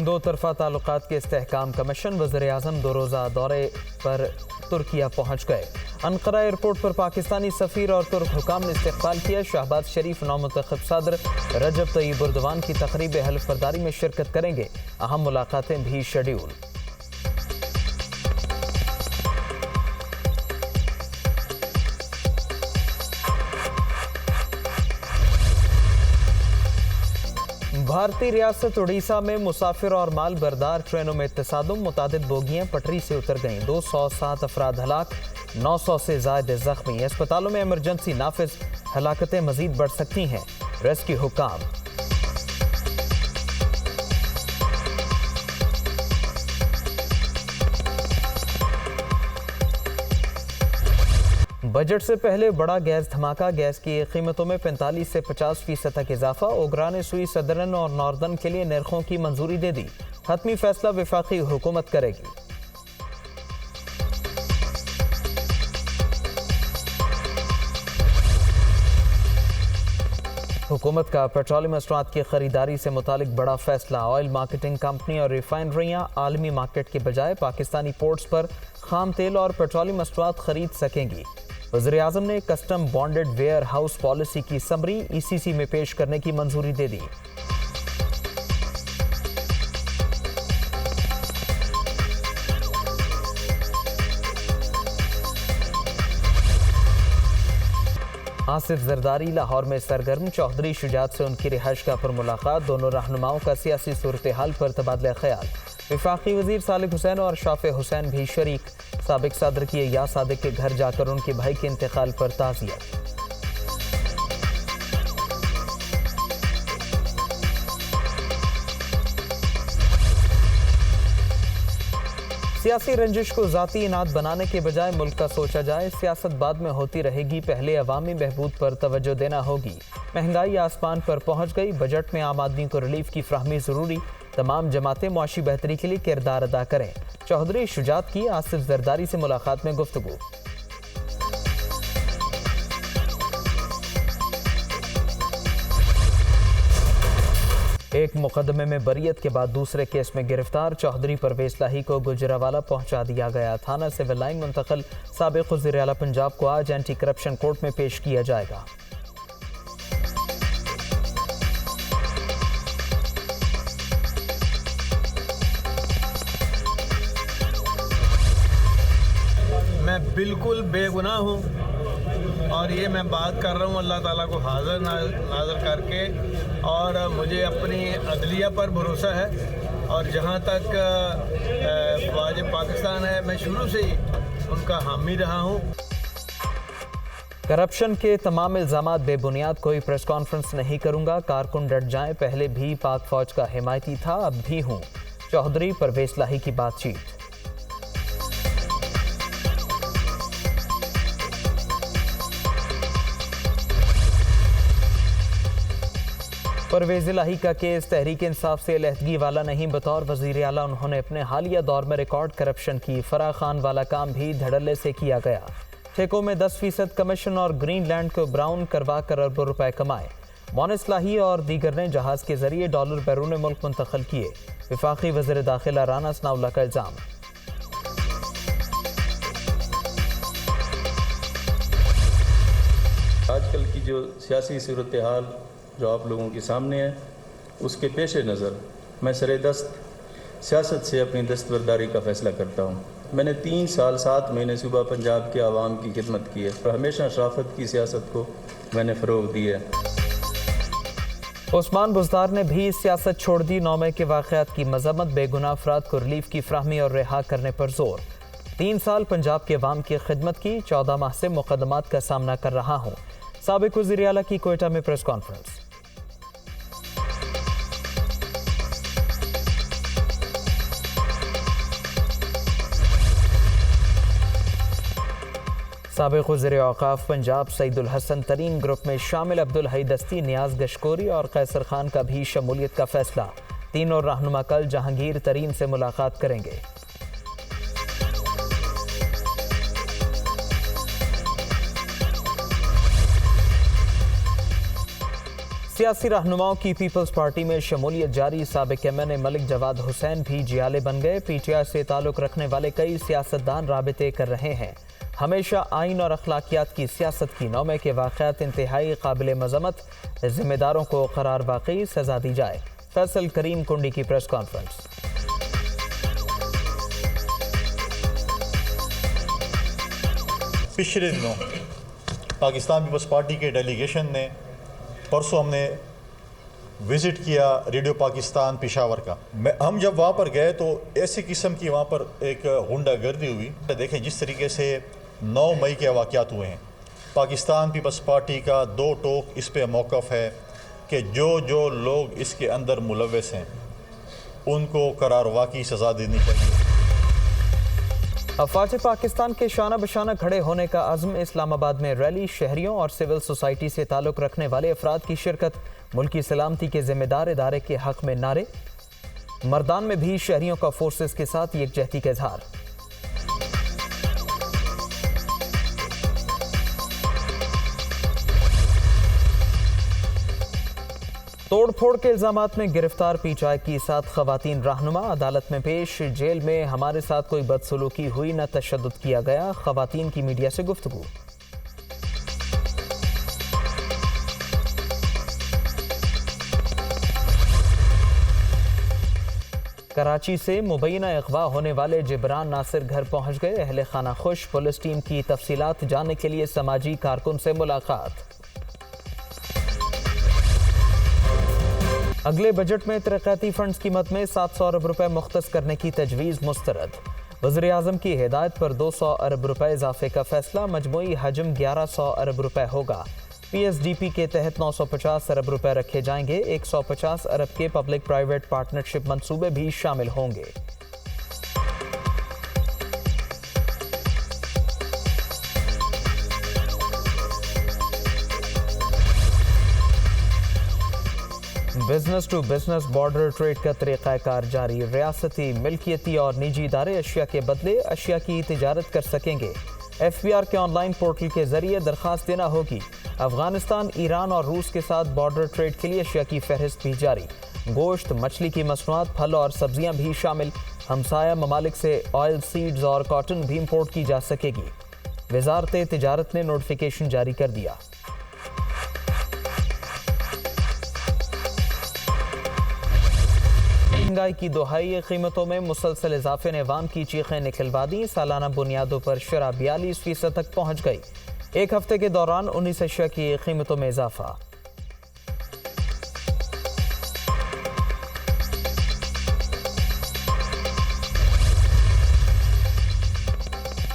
दो तरफा ताल्लुकात के इस्तेहकाम कमीशन वज़ीर-ए-आज़म 2 रोज़ा दौरे पर तुर्किया पहुँच गए। अनकरा एयरपोर्ट पर पाकिस्तानी सफ़ीर और तुर्क हुकाम ने इस्तकबाल किया। शहबाज शरीफ नौमुंतखब सदर रजब तय्यब एर्दोगान की तकरीब हल्फ बर्दारी में शिरकत करेंगे। अहम मुलाकातें भी शेड्यूल। भारतीय रियासत उड़ीसा में मुसाफिर और माल बरदार ट्रेनों में तसादुम, मुतादिद बोगियां पटरी से उतर गईं। 207 अफराद हलाक, 900 से ज़ायद जख्मी। अस्पतालों में इमरजेंसी नाफिज, हलाकतें मजीद बढ़ सकती हैं। रेस्क्यू हुकाम। बजट से पहले बड़ा गैस धमाका, गैस की कीमतों में 45 से 50% तक इजाफा। ओगरा ने सुई सदरन और नॉर्दर्न के लिए नरखों की मंजूरी दे दी। हतमी फैसला वफाकी हुकूमत करेगी। हुकूमत का पेट्रोलियम मसनूआत की खरीदारी से मुतालिक बड़ा फैसला। ऑयल मार्केटिंग कंपनी और रिफाइनरियां आलमी मार्केट के बजाय पाकिस्तानी पोर्ट्स पर खाम तेल और पेट्रोलियम मसनूआत खरीद सकेंगी। वज़ीर-ए-आज़म ने custom bonded warehouse policy की समरी ईसीसी में पेश करने की मंजूरी दे दी। आसिफ जरदारी लाहौर में सरगर्म, चौधरी शुजात से उनकी रिहाइशगाह पर मुलाकात। दोनों रहनुमाओं का सियासी सूरत हाल पर तबादला ख्याल। वफाकी वजीर सालिक हुसैन और शाफे हुसैन भी शरीक। साबिक सदर की या सादिक के घर जाकर उनके भाई के इंतकाल पर ताज़ियत। सियासी रंजिश को ज़ाती इनाद बनाने के बजाय मुल्क का सोचा जाए। सियासत बाद में होती रहेगी, पहले अवामी बहबूद पर तवज्जो देना होगी। महंगाई आसमान पर पहुंच गई, बजट में आम आदमी को रिलीफ की फ्राहमी ज़रूरी। तमाम जमातें मुआशी बेहतरी के लिए किरदार अदा करें। चौधरी शुजात की आसिफ जरदारी से मुलाकात में गुफ्तगू। एक मुकदमे में बरियत के बाद दूसरे केस में गिरफ्तार। चौधरी परवेज लाही को गुजरावाला पहुंचा दिया गया। थाना सिविल लाइन मुंतकिल। साबिक वज़ीर आला पंजाब को आज एंटी करप्शन कोर्ट में पेश किया जाएगा। मैं बिल्कुल बेगुनाह हूँ और ये मैं बात कर रहा हूँ अल्लाह ताला को हाज़िर नाज़र करके, और मुझे अपनी अदलिया पर भरोसा है। और जहाँ तक वाजिब पाकिस्तान है, मैं शुरू से ही उनका हामी रहा हूँ। करप्शन के तमाम इल्ज़ामात बेबुनियाद, कोई प्रेस कॉन्फ्रेंस नहीं करूँगा। कारकुन डट जाएं, पहले भी पाक फौज का हिमायती था, अब भी हूँ। चौधरी परवेज लाही की बातचीत। परवेज लाही का केस तहरीक इंसाफ से अलहदगी वाला नहीं। बतौर वज़ीर आला उन्होंने अपने हालिया दौर में रिकॉर्ड करप्शन की। फराह खान वाला काम भी धड़ल्ले से किया गया। ठेकों में 10% कमीशन और ग्रीन लैंड को ब्राउन करवा कर अरबों रुपए कमाए। मोनिस लाही और दीगर ने जहाज के जरिए डॉलर बैरून मुल्क मुंतकिल किए। वफाकी वज़ीर दाखिला राना सनाउल्लाह का इल्ज़ाम। आजकल की जो सियासी सूरत हाल जो आप लोगों के सामने है, उसके पेश नज़र मैं सरेदस्त सियासत से अपनी दस्तबरदारी का फ़ैसला करता हूँ। मैंने 3 साल 7 महीने सूबा पंजाब के आवाम की खिदमत की है और हमेशा शराफत की सियासत को मैंने फ़रोग़ दिया है। उस्मान बुज़दार ने भी सियासत छोड़ दी। 9 मई के वाक़यात की मज़म्मत, बेगुनाह अफराद को रिलीफ की फ्राहमी और रिहा करने पर जोर। 3 साल पंजाब के अवाम की खिदमत की, 14 माह से मुकदमात का सामना कर रहा हूँ। साबिक वज़ीर आला की कोयटा में प्रेस कॉन्फ्रेंस। साबिक वज़ीर औक़ाफ़ पंजाब सईदुल हसन तरीन ग्रुप में शामिल अब्दुल हई दस्ती, नियाज़ गशकोरी और कैसर खान का भी शमूलियत का फैसला। तीनों रहनुमा कल जहांगीर तरीन से मुलाकात करेंगे। सियासी रहनुमाओं की पीपल्स पार्टी में शमूलियत जारी। साबिक MNA मलिक जवाद हुसैन भी जियाले बन गए। PTI से ताल्लुक रखने वाले कई सियासतदान राबिते कर रहे हैं। हमेशा आइन और अखलाकियात की सियासत की नौमे के वाक़यात इंतहाई काबिल मज़म्मत। जिम्मेदारों को करार वाकई सजा दी जाए। फैसल करीम कुंडी की प्रेस कॉन्फ्रेंस। पिछले दिनों पाकिस्तान पीपल्स पार्टी के डेलीगेशन ने परसों हमने विज़िट किया रेडियो पाकिस्तान पेशावर का। हम जब वहाँ पर गए तो ऐसी किस्म की वहाँ पर एक गुंडागर्दी हुई। देखें जिस तरीके से 9 मई के वाक़यात हुए हैं। पाकिस्तान पीपल्स पार्टी का 2 टोक इस पे मौक़िफ़ है कि जो लोग इसके अंदर मुलव्वस हैं उनको करार वाकई सज़ा देनी चाहिए। अफवाज पाकिस्तान के शाना बशाना खड़े होने का अज़्म। इस्लामाबाद में रैली, शहरियों और सिविल सोसाइटी से ताल्लुक़ रखने वाले अफराद की शिरकत। मुल्की सलामती के जिम्मेदार इदारे के हक़ में नारे। मर्दान में भी शहरियों का फोर्सेस के साथ यकजहती का इजहार। तोड़ फोड़ के इल्जामात में गिरफ्तार PTI की 7 खवातीन रहनुमा अदालत में पेश। जेल में हमारे साथ कोई बदसलूकी हुई, न तशद्दुद किया गया। खवातीन की मीडिया से गुफ्तगू। कराची से मुबैना अगवा होने वाले जिब्रान नासिर घर पहुंच गए। अहले खाना खुश। पुलिस टीम की तफसीलात जानने के लिए समाजी कारकुन से मुलाकात। अगले बजट में तरक्याती फंड्स की मद में 700 अरब रुपए मुख्तस करने की तजवीज़ मुस्तरद। वज़ीर आज़म की हिदायत पर 200 अरब रुपए इजाफे का फैसला। मजमूई हजम 1100 अरब रुपए होगा। PSDP के तहत 950 अरब रुपए रखे जाएंगे। 150 अरब के पब्लिक प्राइवेट पार्टनरशिप मंसूबे भी शामिल होंगे। Business to business border trade का तरीक़ाकार जारी। रियासती, मिल्कियती और निजी इदारे अशिया के बदले अशिया की तिजारत कर सकेंगे। FBR के ऑनलाइन पोर्टल के जरिए दरख्वास्त देना होगी। अफगानिस्तान, ईरान और रूस के साथ बॉर्डर ट्रेड के लिए अशिया की फहरिस्त भी जारी। गोश्त, मछली की मसनूआत, फल और सब्जियां भी शामिल। हमसाया ममालिक से ऑयल सीड्स और कॉटन भी इम्पोर्ट की जा सकेगी। वजारत तिजारत ने नोटिफिकेशन जारी कर दिया। महंगाई की दोहाई, कीमतों में मुसलसल इजाफे ने अवाम की चीखें निकलवा दी। सालाना बुनियादों पर शरह 42% तक पहुंच गई। एक हफ्ते के दौरान 19 अशिया की कीमतों में इजाफा।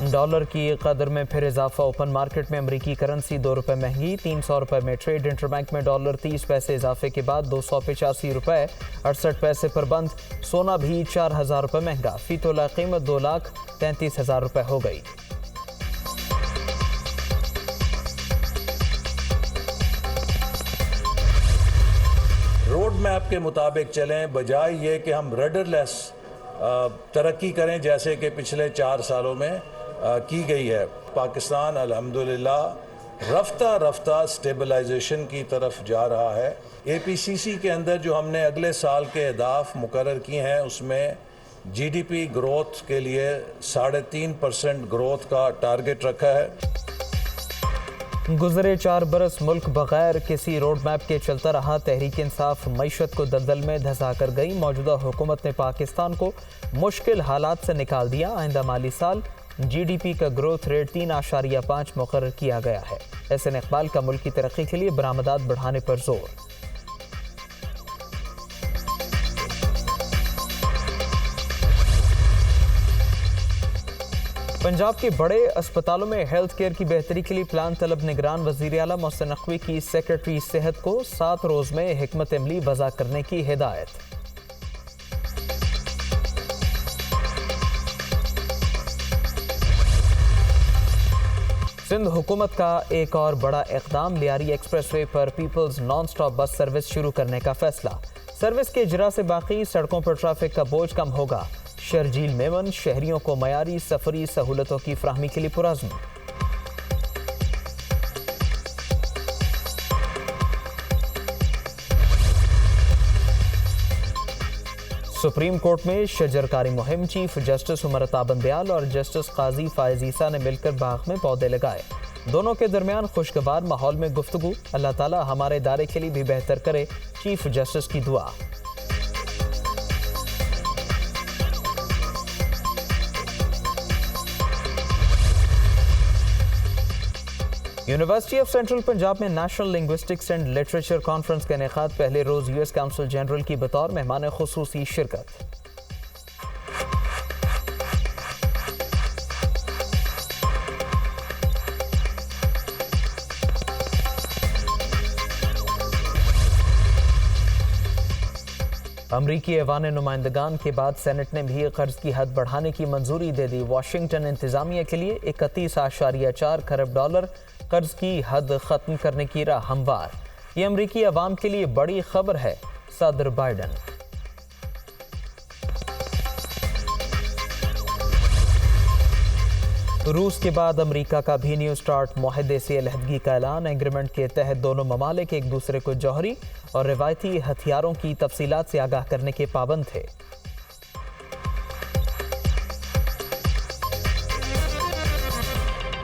डॉलर की कदर में फिर इजाफा। ओपन मार्केट में अमरीकी करेंसी 2 रुपये महंगी। 300 रुपये में ट्रेड। इंटरबैंक में डॉलर 30 पैसे इजाफे के बाद 285 रुपये 68 पैसे पर बंद। सोना भी 4000 रुपये महंगा। फी तोला कीमत 2,33,000 रुपये हो गई। रोड मैप के मुताबिक चलें, बजाय ये कि हम रडरलेस तरक्की करें जैसे कि पिछले 4 सालों में की गई है। पाकिस्तान अल्हम्दुलिल्लाह रफ्ता रफ्ता स्टेबलाइजेशन की तरफ जा रहा है। APCC के अंदर जो हमने अगले साल के अहदाफ मुकर्रर किए हैं उसमें GDP ग्रोथ के लिए 3.5% ग्रोथ का टारगेट रखा है। गुज़रे 4 बरस मुल्क बगैर किसी रोड मैप के चलता रहा। तहरीक इंसाफ मईशत को दलदल में धंसा कर गई। मौजूदा हुकूमत ने पाकिस्तान को मुश्किल हालात से निकाल दिया। आइंदा माली साल GDP का ग्रोथ रेट 3.5 मुकर्रर किया गया है। एहसन इकबाल का मुल्क की तरक्की के लिए बरामदात बढ़ाने पर जोर। पंजाब के बड़े अस्पतालों में हेल्थ केयर की बेहतरी के लिए प्लान तलब निगरान वज़ीर आला मोहसिन नकवी की सेक्रेटरी सेहत को 7 रोज में हिकमत अमली वज़ा करने की हिदायत। सिंध हुकूमत का एक और बड़ा इक़दाम। लियारी एक्सप्रेसवे पर people's non stop bus service शुरू करने का फैसला। सर्विस के इजरा से बाकी सड़कों पर ट्रैफिक का बोझ कम होगा। शर्जील मेमन शहरियों को मयारी सफरी सहूलतों की फराहमी के लिए पुरज़्म। सुप्रीम कोर्ट में शजरकारी मुहिम, चीफ जस्टिस उमर अता बंदयाल और जस्टिस काजी फायज ईसा ने मिलकर बाग में पौधे लगाए। दोनों के दरमियान खुशगवार माहौल में गुफ्तगू। अल्लाह ताला हमारे इदारे के लिए भी बेहतर करे, चीफ जस्टिस की दुआ। यूनिवर्सिटी ऑफ सेंट्रल पंजाब में national linguistics and literature conference का इनेकाद। पहले रोज यूएस काउंसिल जनरल की बतौर मेहमान खुसूसी शिरकत। अमरीकी ऐवान नुमाइंदगान के बाद सेनेट ने भी कर्ज की हद बढ़ाने की मंजूरी दे दी। वाशिंगटन इंतजामिया के लिए 31.4 खरब डॉलर कर्ज की हद खत्म करने की राह हमवार। ये अमरीकी अवाम के लिए बड़ी खबर है, सदर बाइडन। रूस के बाद अमेरिका का भी न्यू स्टार्ट, मुआहदे से अलहदगी का ऐलान। एग्रीमेंट के तहत दोनों ममालिक एक दूसरे को जौहरी और रिवायती हथियारों की तफसीलात से आगाह करने के पाबंद थे।